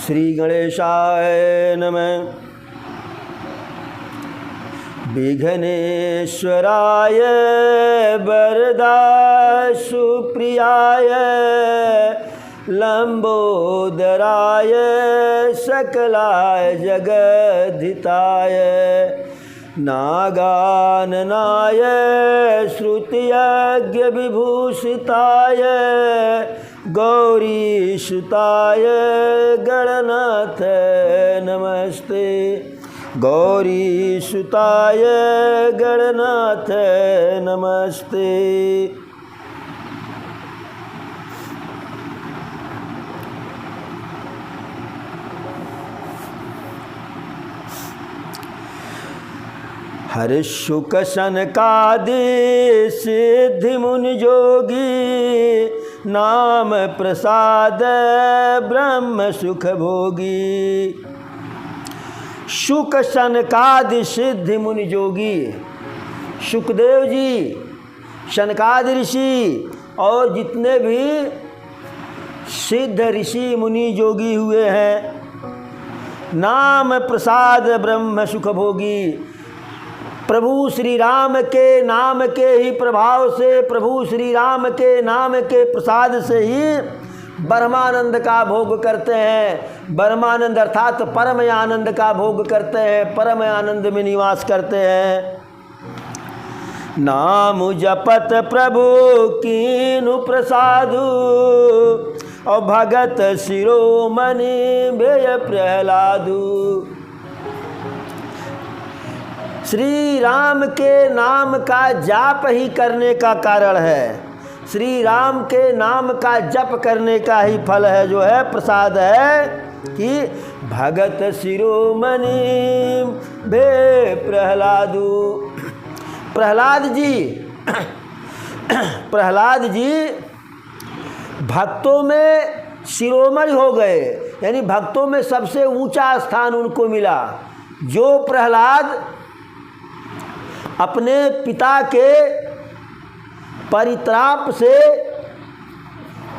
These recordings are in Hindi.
श्री गणेशाय नमः। विघ्नेश्वराय वरदाय सुप्रियाय लंबोदराय सकलाय जगद्धिताय नागाननाय श्रुतियज्ञ विभूषिताय गौरीसुताय गणनाथ नमस्ते। गौरीसुताय गणनाथ नमस्ते। हर्षुक सनकादि सिद्धि मुनि जोगी नाम प्रसाद ब्रह्म सुख भोगी। शुक सनकादि सिद्धि मुनि जोगी, शुकदेव जी, सनकादि ऋषि और जितने भी सिद्ध ऋषि मुनि जोगी हुए हैं, नाम प्रसाद ब्रह्म सुख भोगी। प्रभु श्री राम के नाम के ही प्रभाव से, प्रभु श्री राम के नाम के प्रसाद से ही ब्रह्मानंद का भोग करते हैं। ब्रह्मानंद अर्थात परम आनंद का भोग करते हैं, परम आनंद में निवास करते हैं। नाम जपत प्रभु कीनु प्रसादु और भगत शिरोमणि भेय प्रहलादु। श्री राम के नाम का जाप ही करने का कारण है, श्री राम के नाम का जप करने का ही फल है, जो है प्रसाद है कि भगत शिरोमणि भे प्रहलादु। प्रहलाद जी भक्तों में शिरोमणि हो गए, यानी भक्तों में सबसे ऊंचा स्थान उनको मिला। जो प्रहलाद अपने पिता के परित्राप से,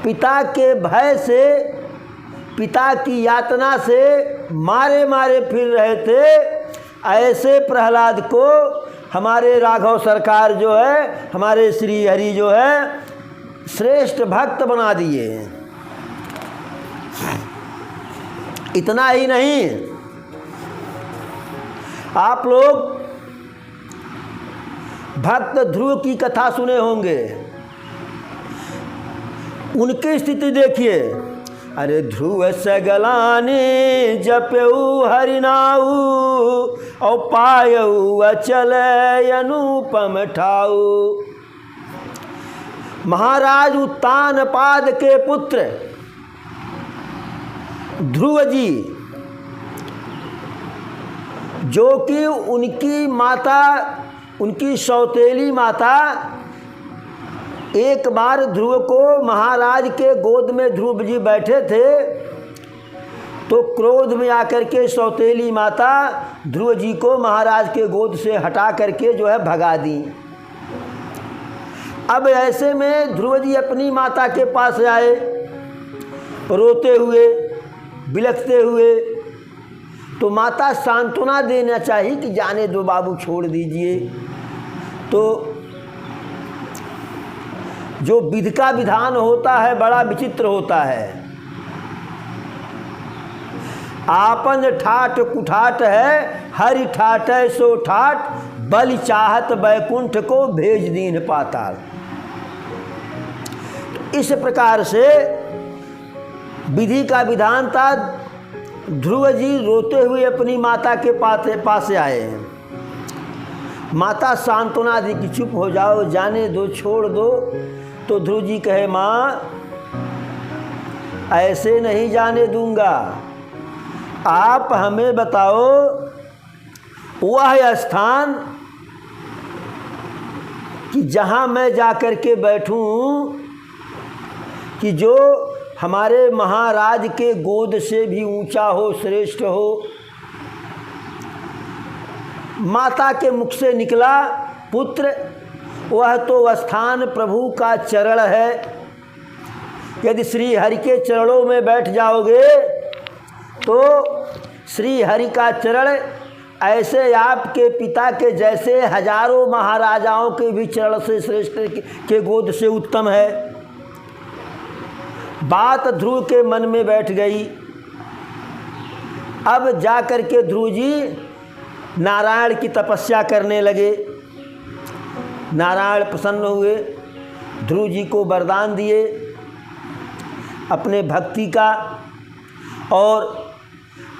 पिता के भय से, पिता की यातना से मारे मारे फिर रहे थे, ऐसे प्रहलाद को हमारे राघव सरकार जो है, हमारे श्री हरि जो है श्रेष्ठ भक्त बना दिए। इतना ही नहीं, आप लोग भक्त ध्रुव की कथा सुने होंगे, उनकी स्थिति देखिए। अरे ध्रुव सगलानी जपऊ हरिनाऊ और पायऊ अचल अनुपम ठाऊ। महाराज उत्तानपाद के पुत्र ध्रुव जी, जो कि उनकी माता, उनकी सौतेली माता एक बार ध्रुव को, महाराज के गोद में ध्रुव जी बैठे थे तो क्रोध में आकर के सौतेली माता ध्रुव जी को महाराज के गोद से हटा करके जो है भगा दी। अब ऐसे में ध्रुव जी अपनी माता के पास आए, रोते हुए, बिलखते हुए। तो माता सांत्वना देना चाहिए कि जाने दो बाबू, छोड़ दीजिए। तो जो विधि का विधान होता है बड़ा विचित्र होता है। आपन ठाट कुठाट है, हरि ठाट है सो ठाट, बलि चाहत बैकुंठ को भेज दीन पाताल। तो इस प्रकार से विधि का विधान था। ध्रुव जी रोते हुए अपनी माता के पास आए हैं। माता सांत्वना दी कि चुप हो जाओ, जाने दो, छोड़ दो। तो ध्रुव जी कहे, माँ ऐसे नहीं जाने दूंगा, आप हमें बताओ वह स्थान कि जहाँ मैं जाकर के बैठूं, कि जो हमारे महाराज के गोद से भी ऊंचा हो, श्रेष्ठ हो। माता के मुख से निकला, पुत्र वह तो स्थान प्रभु का चरण है। यदि श्री हरि के चरणों में बैठ जाओगे तो श्री हरि का चरण ऐसे आपके पिता के जैसे हजारों महाराजाओं के भी चरण से श्रेष्ठ के गोद से उत्तम है। बात ध्रुव के मन में बैठ गई। अब जा कर के ध्रुव जी नारायण की तपस्या करने लगे। नारायण प्रसन्न हुए, ध्रुव जी को वरदान दिए अपने भक्ति का। और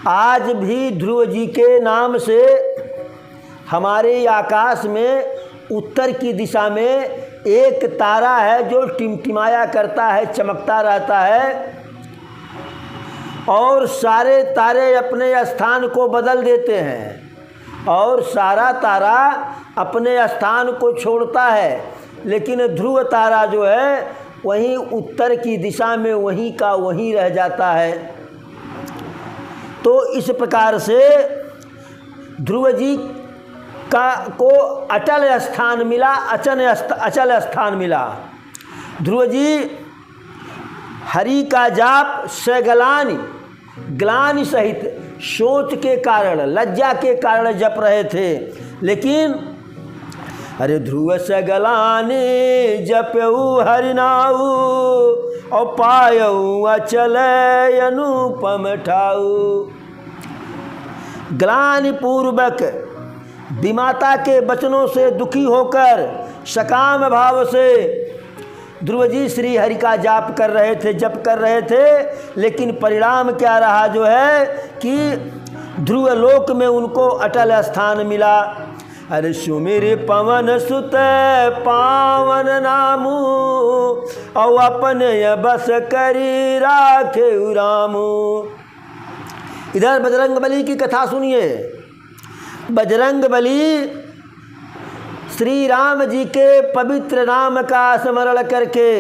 आज भी ध्रुव जी के नाम से हमारे आकाश में उत्तर की दिशा में एक तारा है जो टिमटिमाया करता है, चमकता रहता है, और सारे तारे अपने स्थान को बदल देते हैं और सारा तारा अपने स्थान को छोड़ता है, लेकिन ध्रुव तारा जो है वहीं उत्तर की दिशा में वहीं का वहीं रह जाता है। तो इस प्रकार से ध्रुव जी को अचल स्थान मिला, अचल स्थान मिला। ध्रुव जी हरि का जाप सगलानि ग्लानि सहित सोच के कारण, लज्जा के कारण जप रहे थे, लेकिन अरे ध्रुव सगलानि जपऊ हरिनाऊ और पायऊ अचल अनुपम ठाऊ। ग्लानि पूर्वक विमाता के वचनों से दुखी होकर सकाम भाव से ध्रुव जी श्री हरि का जाप कर रहे थे, जप कर रहे थे, लेकिन परिणाम क्या रहा जो है कि ध्रुव लोक में उनको अटल स्थान मिला। अरे सुमिर पवन सुत पावन नामू और अपन बस करी राखे रामू। इधर बजरंग बली की कथा सुनिए। बजरंग बली श्री राम जी के पवित्र नाम का स्मरण करके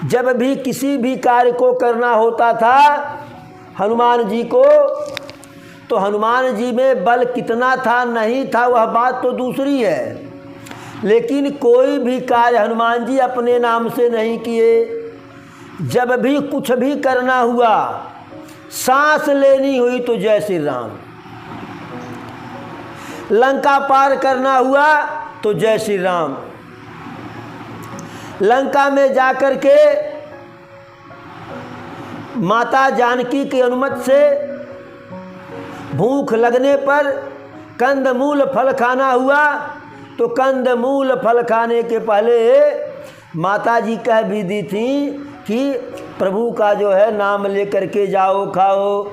जब भी किसी भी कार्य को करना होता था हनुमान जी को, तो हनुमान जी में बल कितना था नहीं था वह बात तो दूसरी है, लेकिन कोई भी कार्य हनुमान जी अपने नाम से नहीं किए। जब भी कुछ भी करना हुआ, सांस लेनी हुई तो जय श्री राम, लंका पार करना हुआ तो जय श्री राम, लंका में जाकर के माता जानकी की अनुमति से भूख लगने पर कंदमूल फल खाना हुआ तो कंदमूल फल खाने के पहले माता जी कह भी दी थी कि प्रभु का जो है नाम लेकर के जाओ, खाओ,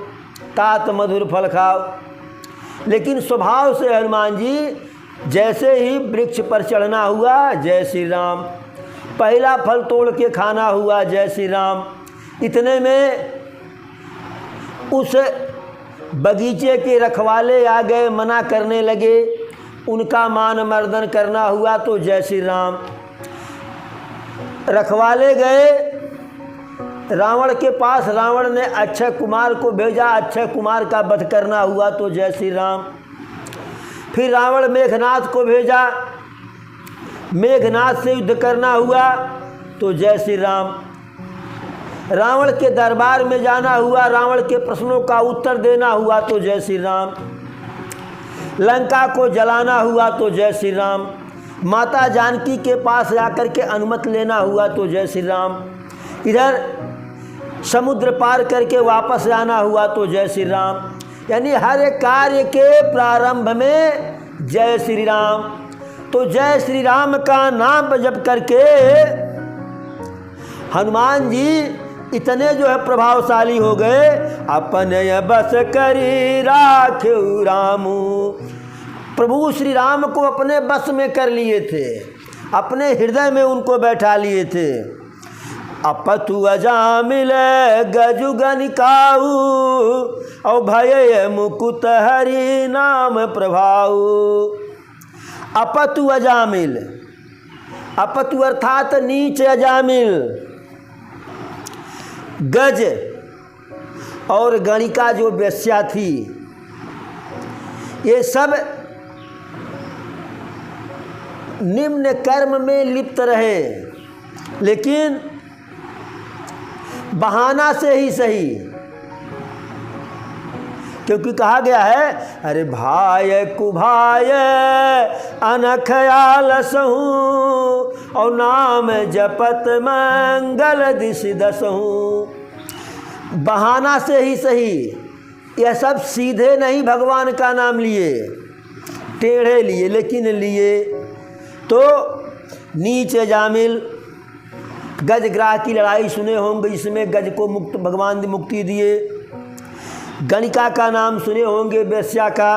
तात मधुर फल खाओ। लेकिन स्वभाव से हनुमान जी जैसे ही वृक्ष पर चढ़ना हुआ जय श्री राम, पहला फल तोड़ के खाना हुआ जय श्री राम। इतने में उस बगीचे के रखवाले आ गए, मना करने लगे, उनका मान मर्दन करना हुआ तो जय श्री राम। रखवाले गए रावण के पास, रावण ने अक्षय कुमार को भेजा, अक्षय कुमार का वध करना हुआ तो जय श्री राम। फिर रावण मेघनाथ को भेजा, मेघनाथ से युद्ध करना हुआ तो जय श्री राम। रावण के दरबार में जाना हुआ, रावण के प्रश्नों का उत्तर देना हुआ तो जय श्री राम। लंका को जलाना हुआ तो जय श्री राम। माता जानकी के पास जाकर के अनुमति लेना हुआ तो जय श्री राम। इधर समुद्र पार करके वापस आना हुआ तो जय श्री राम। यानी हर एक कार्य के प्रारंभ में जय श्री राम। तो जय श्री राम का नाम जप करके हनुमान जी इतने जो है प्रभावशाली हो गए, अपन बस करी राखे रामू। प्रभु श्री राम को अपने बस में कर लिए थे, अपने हृदय में उनको बैठा लिए थे। अपतु अजामिल गजु गनिकाऊ और भय मुकुत हरि नाम प्रभाऊ। अपतु अजामिल, अपतु अर्थात नीच अजामिल, गज और गणिका जो वेश्या थी, ये सब निम्न कर्म में लिप्त रहे, लेकिन बहाना से ही सही क्योंकि कहा गया है अरे भाय कुभाय अनख आलसहूँ और नाम जपत मंगल दिश दसहूँ। बहाना से ही सही, यह सब सीधे नहीं भगवान का नाम लिए, टेढ़े लिए, लेकिन लिए तो नीच जामिल गजग्राह की लड़ाई सुने होंगे, जिसमें गज को मुक्त भगवान ने मुक्ति दिए। गणिका का नाम सुने होंगे, वेश्या का।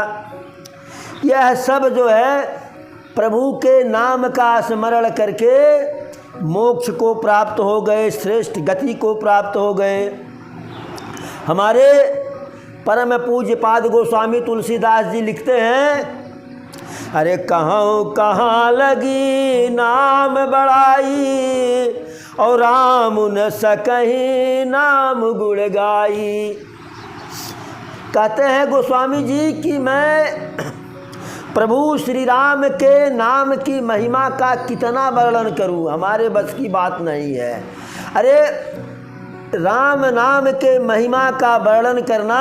यह सब जो है प्रभु के नाम का स्मरण करके मोक्ष को प्राप्त हो गए, श्रेष्ठ गति को प्राप्त हो गए। हमारे परम पूज्य पाद गोस्वामी तुलसीदास जी लिखते हैं अरे कहाँ कहाँ लगी नाम बड़ाई और राम न सकहीं नाम गुण गाई। कहते हैं गोस्वामी जी कि मैं प्रभु श्री राम के नाम की महिमा का कितना वर्णन करूं, हमारे बस की बात नहीं है। अरे राम नाम के महिमा का वर्णन करना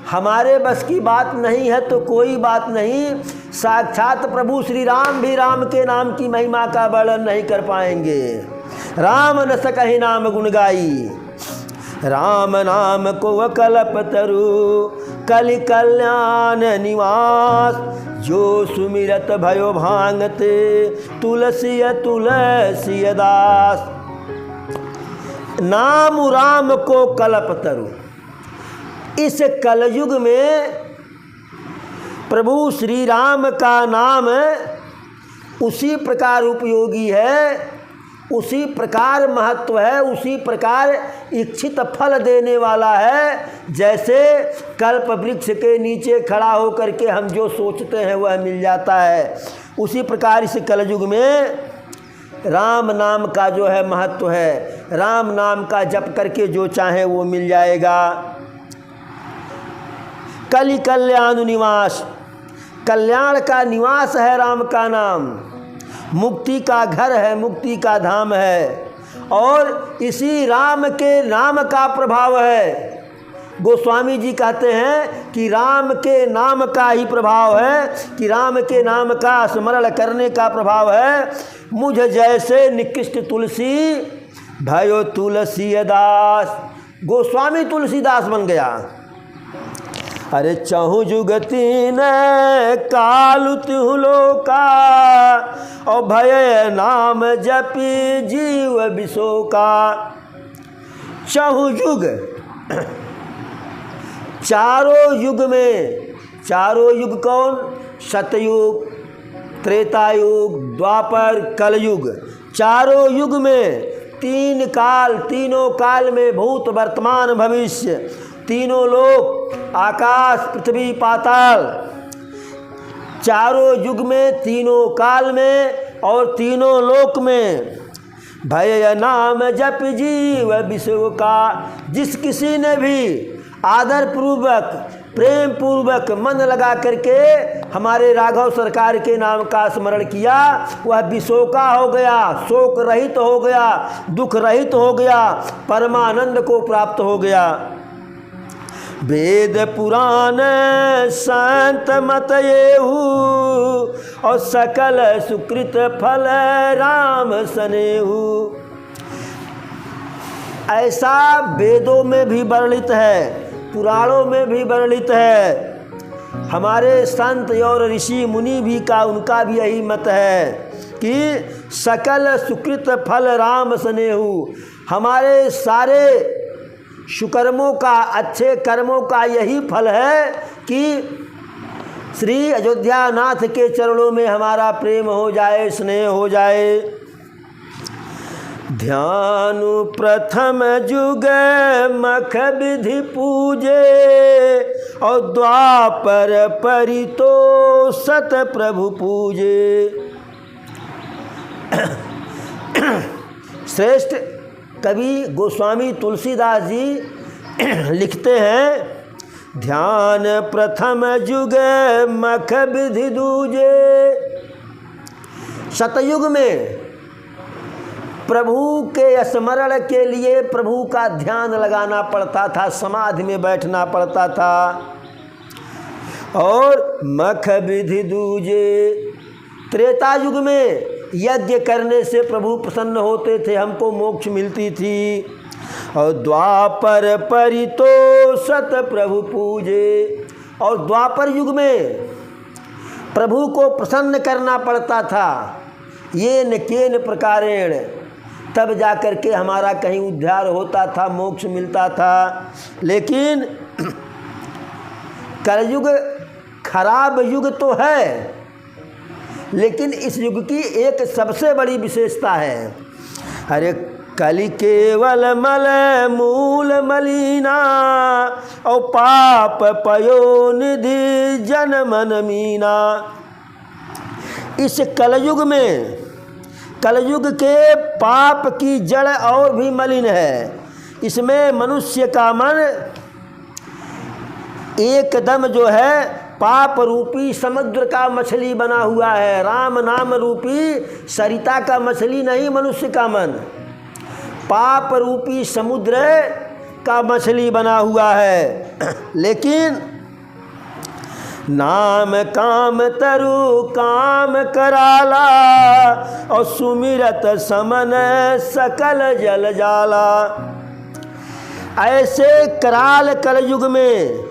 हमारे बस की बात नहीं है तो कोई बात नहीं, साक्षात प्रभु श्री राम भी राम के नाम की महिमा का वर्णन नहीं कर पाएंगे। राम न सकहि नाम गुण गाई, राम नाम को कल्प तरु कलि कल्याण निवास, जो सुमिरत भयो भांगते तुलसी तुलसी दास। नाम राम को कल्प तरु, इस कलयुग में प्रभु श्री राम का नाम उसी प्रकार उपयोगी है, उसी प्रकार महत्व है, उसी प्रकार इच्छित फल देने वाला है। जैसे कल्प वृक्ष के नीचे खड़ा होकर के हम जो सोचते हैं वह मिल जाता है, उसी प्रकार इस कलयुग में राम नाम का जो है महत्व है। राम नाम का जप करके जो चाहे वो मिल जाएगा। कलि कल्याण निवास, कल्याण का निवास है राम का नाम, मुक्ति का घर है, मुक्ति का धाम है, और इसी राम के नाम का प्रभाव है। गोस्वामी जी कहते हैं कि राम के नाम का ही प्रभाव है, कि राम के नाम का स्मरण करने का प्रभाव है। मुझ जैसे निकृष्ट तुलसी भयो तुलसी दास, गोस्वामी तुलसीदास बन गया। अरे चहु जुगती न कालु तिहु लोका और भय नाम जपी जीव विशोका। चहु युग, चारों युग में, चारों युग कौन? सतयुग, त्रेतायुग, द्वापर, कलयुग। चारों युग में तीन काल, तीनों काल में भूत वर्तमान भविष्य, तीनों लोक, आकाश पृथ्वी पाताल, चारों युग में, तीनों काल में और तीनों लोक में भय नाम जप जीव विश्व का। जिस किसी ने भी आदर पूर्वक, प्रेम पूर्वक मन लगा करके हमारे राघव सरकार के नाम का स्मरण किया, वह विशोका हो गया, शोक रहित हो गया, दुख रहित हो गया, परमानंद को प्राप्त हो गया। वेद पुराण संत मत येहू और सकल सुकृत फल राम सनेहू। ऐसा वेदों में भी वर्णित है, पुराणों में भी वर्णित है। हमारे संत और ऋषि मुनि भी का, उनका भी यही मत है कि सकल सुकृत फल राम सनेहू। हमारे सारे सुकर्मों का, अच्छे कर्मों का यही फल है कि श्री अयोध्या नाथ के चरणों में हमारा प्रेम हो जाए, स्नेह हो जाए। ध्यान प्रथम जुग मख विधि पूजे और द्वापर परितोषत प्रभु पूजे। श्रेष्ठ कवि गोस्वामी तुलसीदास जी लिखते हैं, ध्यान प्रथम जुग मख विधि दूजे। सतयुग में प्रभु के स्मरण के लिए प्रभु का ध्यान लगाना पड़ता था, समाधि में बैठना पड़ता था। और मख विधि दूजे। त्रेता युग में यज्ञ करने से प्रभु प्रसन्न होते थे, हमको मोक्ष मिलती थी। और द्वापर परितोषत प्रभु पूजे। और द्वापर युग में प्रभु को प्रसन्न करना पड़ता था, ये न केन प्रकारेण, तब जा कर के हमारा कहीं उद्धार होता था, मोक्ष मिलता था। लेकिन कलयुग खराब युग तो है, लेकिन इस युग की एक सबसे बड़ी विशेषता है। अरे कलि केवल मल मूल मलिना, और पाप पयो निधि जन मन मीना। इस कलयुग में, कलयुग के पाप की जड़ और भी मलिन है। इसमें मनुष्य का मन एकदम जो है पाप रूपी समुद्र का मछली बना हुआ है। राम नाम रूपी सरिता का मछली नहीं मनुष्य का मन, पाप रूपी समुद्र का मछली बना हुआ है। लेकिन नाम काम तरु काम कराला, और सुमिरत समन सकल जल जाला। ऐसे कराल कलयुग में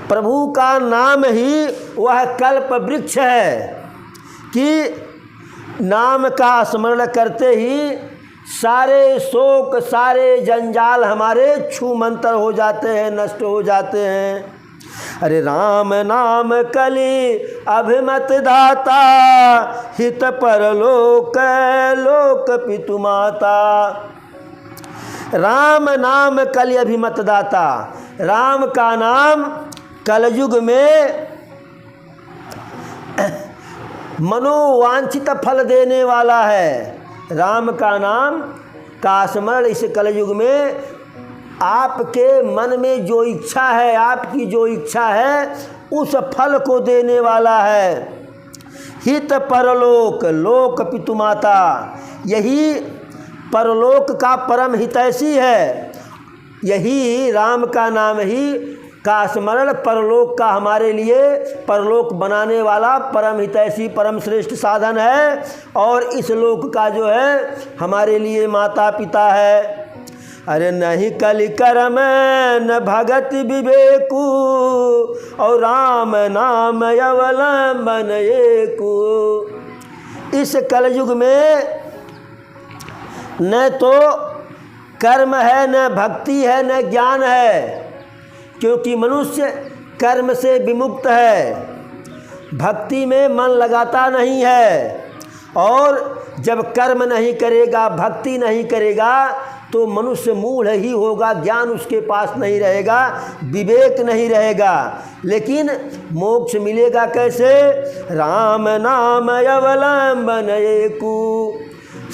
प्रभु का नाम ही वह कल्प वृक्ष है कि नाम का स्मरण करते ही सारे शोक सारे जंजाल हमारे छू मंतर हो जाते हैं, नष्ट हो जाते हैं। अरे राम नाम कलि अभिमत दाता, हित परलोक लोक पितु माता। राम नाम कलि अभिमत दाता, राम का नाम कलयुग में मनोवांछित फल देने वाला है। राम का नाम का स्मरण इस कलयुग में आपके मन में जो इच्छा है, आपकी जो इच्छा है, उस फल को देने वाला है। हित परलोक लोक पितु माता, यही परलोक का परम हितैषी है। यही राम का नाम ही का स्मरण परलोक का हमारे लिए परलोक बनाने वाला परम हितैषी परम श्रेष्ठ साधन है। और इस लोक का जो है हमारे लिए माता पिता है। अरे नहीं कलि करम न भगत विवेकु, और राम नाम अवलंबन एकु। इस कलयुग में न तो कर्म है, न भक्ति है, न ज्ञान है, क्योंकि मनुष्य कर्म से विमुक्त है, भक्ति में मन लगाता नहीं है। और जब कर्म नहीं करेगा, भक्ति नहीं करेगा, तो मनुष्य मूढ़ ही होगा, ज्ञान उसके पास नहीं रहेगा, विवेक नहीं रहेगा। लेकिन मोक्ष मिलेगा कैसे? राम नाम अवलंबन एकु।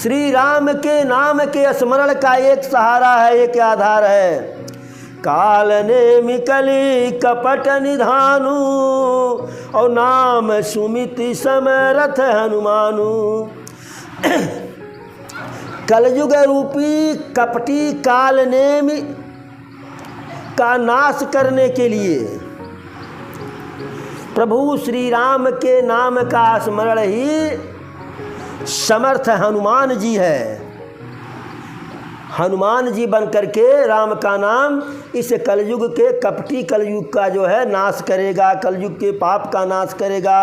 श्री राम के नाम के स्मरण का एक सहारा है, एक आधार है। काल ने मिकली कपट निधानु, और नाम सुमिति समरथ हनुमानु। कलयुग रूपी कपटी काल नेम का नाश करने के लिए प्रभु श्री राम के नाम का स्मरण ही समर्थ हनुमान जी है। हनुमान जी बन करके राम का नाम इस कलयुग के कपटी कलयुग का जो है नाश करेगा, कलयुग के पाप का नाश करेगा।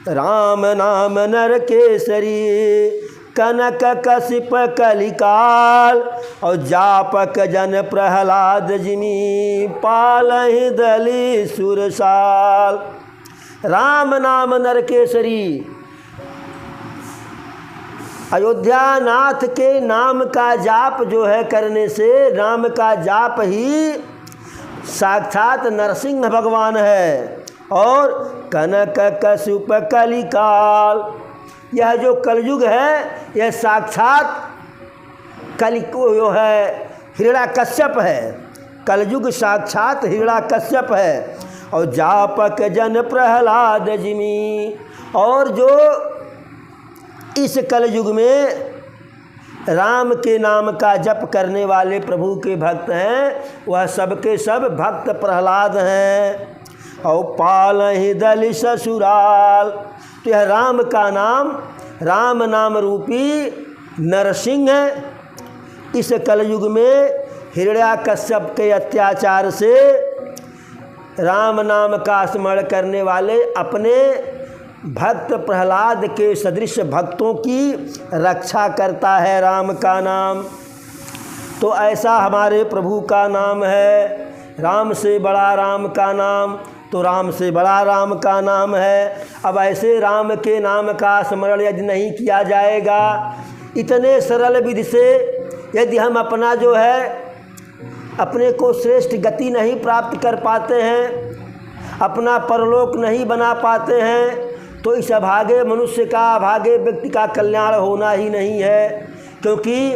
राम नाम नर केसरी, कनक कशिप कलिकाल, और जापक जन प्रहलाद जिमी, पालहि दली सुरसाल। राम नाम नर केसरी, अयोध्या नाथ के नाम का जाप जो है करने से, राम का जाप ही साक्षात नरसिंह भगवान है। और कनक कशिप कलिकाल, यह जो कलयुग है यह साक्षात कलि जो है हिरण्याकश्यप है। कलयुग साक्षात हिरण्याकश्यप है। और जापक जन प्रहलाद जिमी, और जो इस कलयुग में राम के नाम का जप करने वाले प्रभु के भक्त हैं, वह सबके सब भक्त प्रहलाद हैं। और पालहि दल ससुराल। तो यह राम का नाम, राम नाम रूपी नरसिंह इस कलयुग में हिरण्याकश्यप के अत्याचार से राम नाम का स्मरण करने वाले अपने भक्त प्रहलाद के सदृश भक्तों की रक्षा करता है राम का नाम। तो ऐसा हमारे प्रभु का नाम है। राम से बड़ा राम का नाम, तो राम से बड़ा राम का नाम है। अब ऐसे राम के नाम का स्मरण यदि नहीं किया जाएगा, इतने सरल विधि से यदि हम अपना जो है अपने को श्रेष्ठ गति नहीं प्राप्त कर पाते हैं, अपना परलोक नहीं बना पाते हैं, तो इस अभागे मनुष्य का, अभागे व्यक्ति का कल्याण होना ही नहीं है। क्योंकि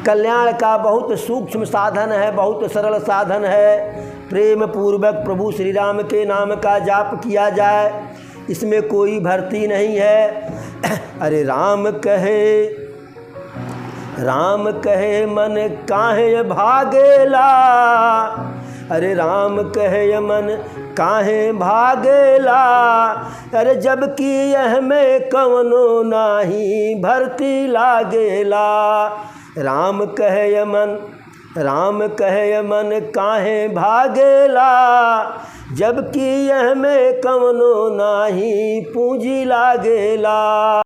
कल्याण का बहुत सूक्ष्म साधन है, बहुत सरल साधन है। प्रेम पूर्वक प्रभु श्री राम के नाम का जाप किया जाए, इसमें कोई भर्ती नहीं है। अरे राम कहे मन काहे भागेला, अरे राम कहे मन काहे भागेला, अरे जबकि यह में कवनो नाही भर्ती लागेला। राम कहे मन काहे भागेला, जबकि यह में कवनो नाही पूंजी लागेला।